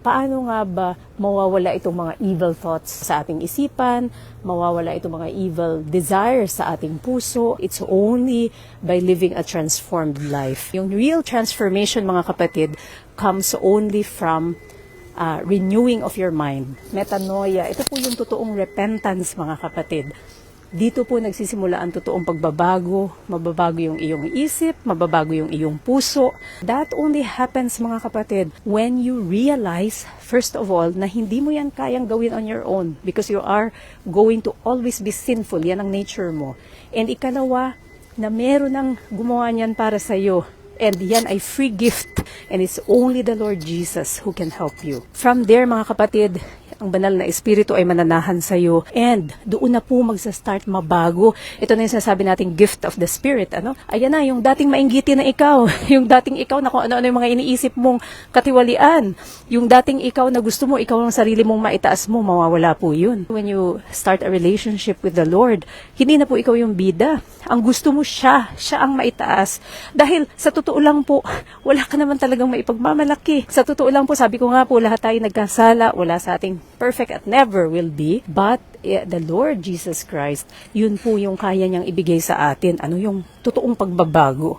Paano nga ba mawawala itong mga evil thoughts sa ating isipan, mawawala itong mga evil desires sa ating puso? It's only by living a transformed life. Yung real transformation, mga kapatid, comes only from renewing of your mind. Metanoia, ito po yung totoong repentance, mga kapatid. Dito po nagsisimula ang totoong pagbabago, mababago yung iyong isip, mababago yung iyong puso. That only happens, mga kapatid, when you realize, first of all, na hindi mo yan kayang gawin on your own because you are going to always be sinful. Yan ang nature mo. And ikalawa, na meron ng gumawa niyan para sa iyo. And yan ay free gift. And it's only the Lord Jesus who can help you. From there, mga kapatid, ang banal na espiritu ay mananahan sa iyo. And doon na po magsa-start mabago. Ito na yung sinasabi nating gift of the Spirit. Ayan na, yung dating mainggitin na ikaw. Yung dating ikaw na kung ano-ano yung mga iniisip mong katiwalian. Yung dating ikaw na gusto mo, ikaw ang sarili mong maitaas mo, mawawala po yun. When you start a relationship with the Lord, hindi na po ikaw yung bida. Ang gusto mo siya ang maitaas. Dahil sa totoo lang po, wala ka naman talagang maipagmamalaki. Sa totoo lang po, sabi ko nga po, lahat tayo nagkasala, wala sa ating perfect at never will be. But the Lord Jesus Christ, yun po yung kaya niyang ibigay sa atin. Ano yung totoong pagbabago.